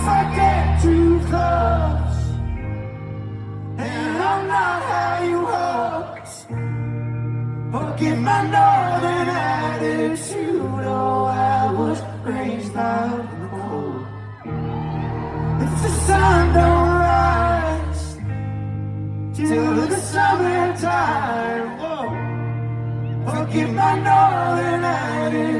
if I get too close, and I'm not how you hoped. Forgive my northern attitude, oh, I was raised out in the cold. If the sun don't rise till the summertime, whoa, forgive my northern attitude.